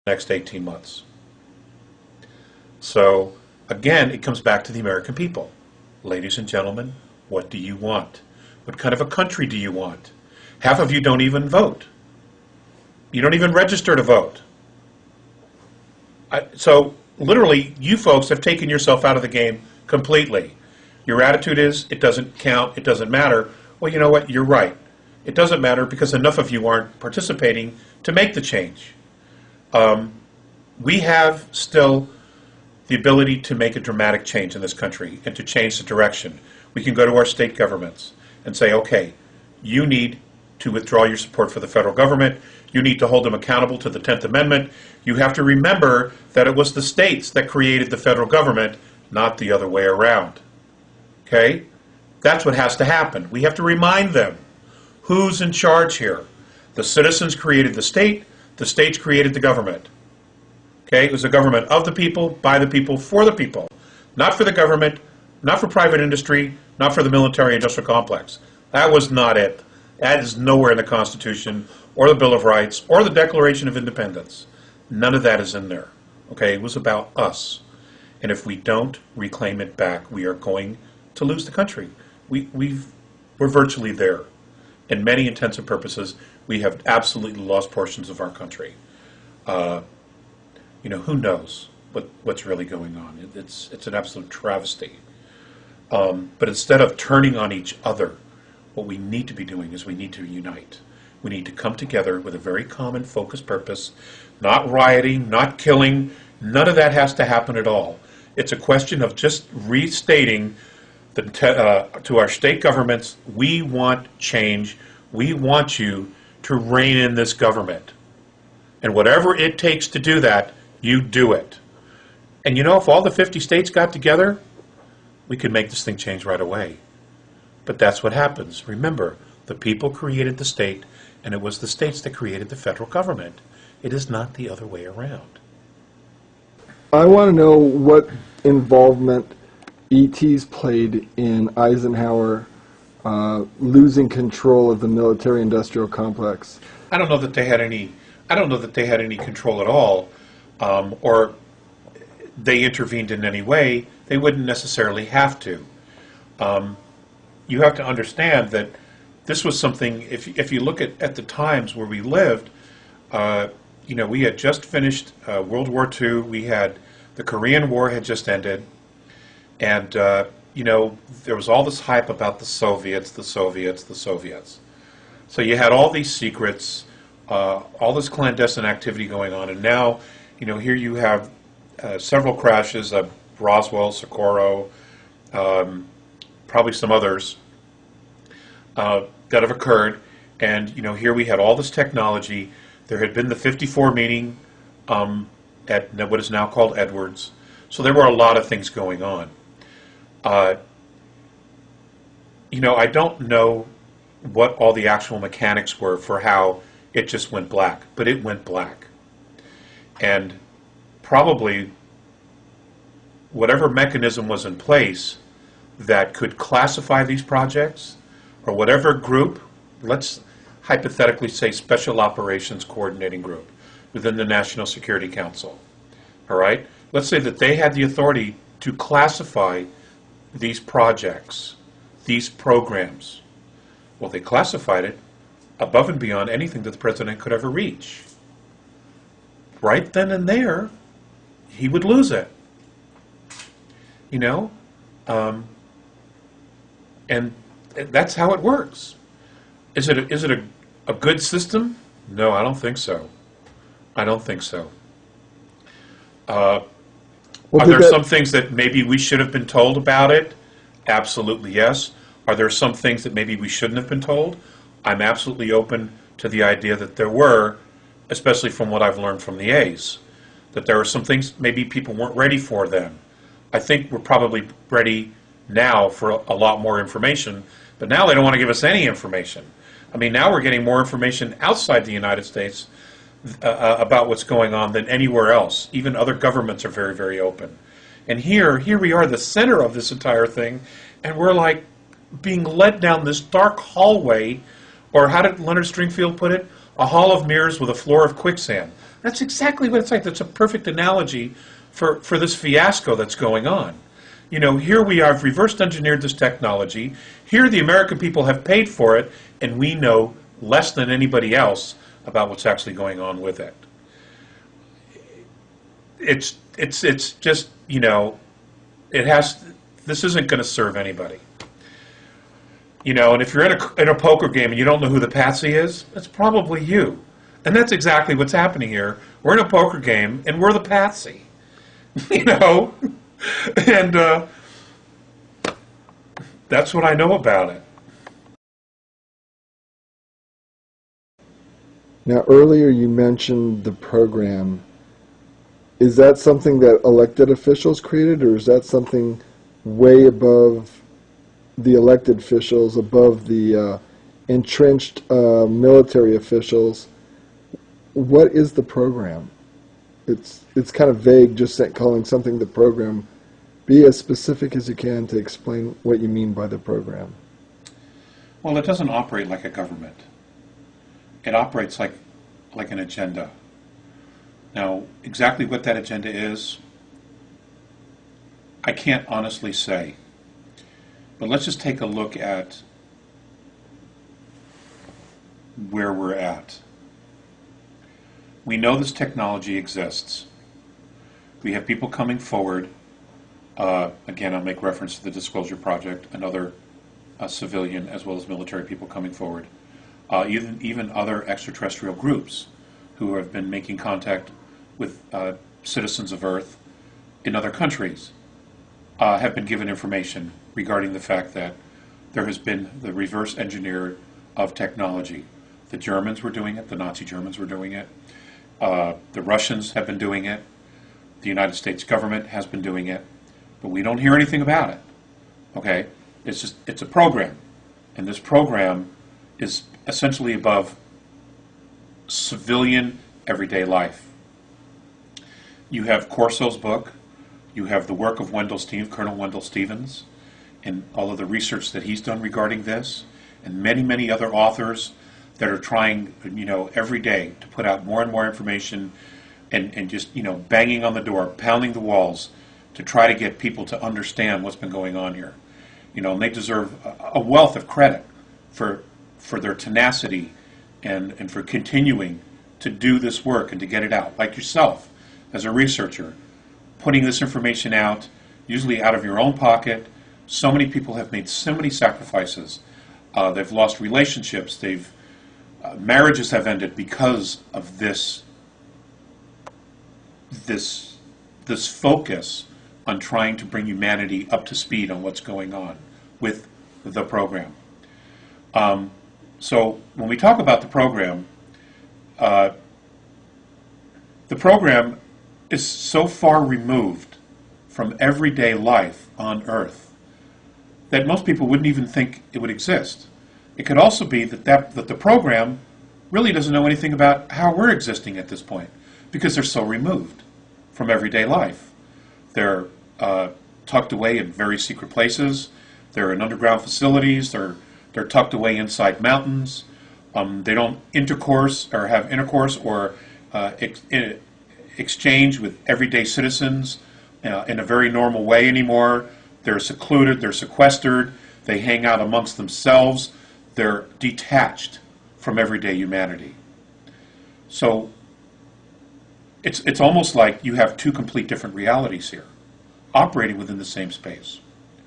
next 18 months. So, again, it comes back to the American people. Ladies and gentlemen, what do you want? What kind of a country do you want? Half of you don't even vote. You don't even register to vote. So, literally, you folks have taken yourself out of the game completely. Your attitude is, it doesn't count, it doesn't matter. Well, you know what? You're right. It doesn't matter because enough of you aren't participating to make the change. We have still the ability to make a dramatic change in this country and to change the direction. We can go to our state governments and say, okay, you need to withdraw your support for the federal government. You need to hold them accountable to the 10th Amendment. You have to remember that it was the states that created the federal government, not the other way around. Okay? That's what has to happen. We have to remind them who's in charge here. The citizens created the states created the government. Okay? It was a government of the people, by the people, for the people. Not for the government, not for private industry, not for the military-industrial complex. That was not it. That is nowhere in the Constitution or the Bill of Rights or the Declaration of Independence. None of that is in there. Okay? It was about us. And if we don't reclaim it back, we are going to lose the country. We're virtually there. In many intents and purposes, we have absolutely lost portions of our country. Who knows what's really going on? It's an absolute travesty. But instead of turning on each other, what we need to be doing is we need to unite. We need to come together with a very common, focused purpose, not rioting, not killing. None of that has to happen at all. It's a question of just restating to our state governments, we want change. We want you to rein in this government. And whatever it takes to do that, you do it. And if all the 50 states got together, we could make this thing change right away. But that's what happens. Remember, the people created the state, and it was the states that created the federal government. It is not the other way around. I want to know what involvement ETs played in Eisenhower losing control of the military-industrial complex. I don't know that they had any. I don't know that they had any control at all, or they intervened in any way. They wouldn't necessarily have to. You have to understand that this was something. If you look at the times where we lived, we had just finished World War II. We had the Korean War had just ended. And, there was all this hype about the Soviets, the Soviets, the Soviets. So you had all these secrets, all this clandestine activity going on. And now, here you have several crashes of Roswell, Socorro, probably some others that have occurred. And, here we had all this technology. There had been the 54 meeting at what is now called Edwards. So there were a lot of things going on. I don't know what all the actual mechanics were for how it just went black, but it went black. And probably whatever mechanism was in place that could classify these projects, or whatever group, let's hypothetically say Special Operations Coordinating Group within the National Security Council, all right? Let's say that they had the authority to classify these projects, these programs. Well, they classified it above and beyond anything that the president could ever reach. Right then and there, he would lose it. And that's how it works. Is it a good system? No, I don't think so. I don't think so. Are there some things that maybe we should have been told about it? Absolutely, yes. Are there some things that maybe we shouldn't have been told? I'm absolutely open to the idea that there were, especially from what I've learned from the A's, that there are some things maybe people weren't ready for then. I think we're probably ready now for a lot more information, but now they don't want to give us any information. I mean, now we're getting more information outside the United States about what's going on than anywhere else. Even other governments are very, very open. And here we are, the center of this entire thing, and we're like being led down this dark hallway, or how did Leonard Stringfield put it? A hall of mirrors with a floor of quicksand. That's exactly what it's like. That's a perfect analogy for this fiasco that's going on. You know, here we are, reversed engineered this technology. Here the American people have paid for it, and we know less than anybody else about what's actually going on with it. It's just, you know, this isn't going to serve anybody. You know, and if you're in a poker game and you don't know who the patsy is, it's probably you. And that's exactly what's happening here. We're in a poker game, and we're the patsy. You know? And that's what I know about it. Now, earlier you mentioned the program. Is that something that elected officials created, or is that something way above the elected officials, above the entrenched military officials? What is the program? It's kind of vague, just calling something the program. Be as specific as you can to explain what you mean by the program. Well, it doesn't operate like a government. It operates like an agenda. Now, exactly what that agenda is, I can't honestly say. But let's just take a look at where we're at. We know this technology exists. We have people coming forward. Again, I'll make reference to the Disclosure Project and other civilian as well as military people coming forward. Even other extraterrestrial groups who have been making contact with citizens of Earth in other countries have been given information regarding the fact that there has been the reverse engineer of technology. The Germans were doing it, the Nazi Germans were doing it, the Russians have been doing it, the United States government has been doing it, but we don't hear anything about it. Okay? It's a program, and this program is essentially above civilian everyday life. You have Corso's book, you have the work of Colonel Wendell Stevens, and all of the research that he's done regarding this, and many, many other authors that are trying, you know, every day to put out more and more information and just, you know, banging on the door, pounding the walls to try to get people to understand what's been going on here. You know, and they deserve a wealth of credit for their tenacity and for continuing to do this work and to get it out. Like yourself, as a researcher, putting this information out, usually out of your own pocket. So many people have made so many sacrifices. They've lost relationships. Marriages have ended because of this focus on trying to bring humanity up to speed on what's going on with the program. So when we talk about the program is so far removed from everyday life on Earth that most people wouldn't even think it would exist. It could also be that the program really doesn't know anything about how we're existing at this point because they're so removed from everyday life. They're tucked away in very secret places. They're in underground facilities. They're tucked away inside mountains. They don't have intercourse or exchange with everyday citizens in a very normal way anymore. They're secluded. They're sequestered. They hang out amongst themselves. They're detached from everyday humanity. So it's almost like you have two complete different realities here, operating within the same space.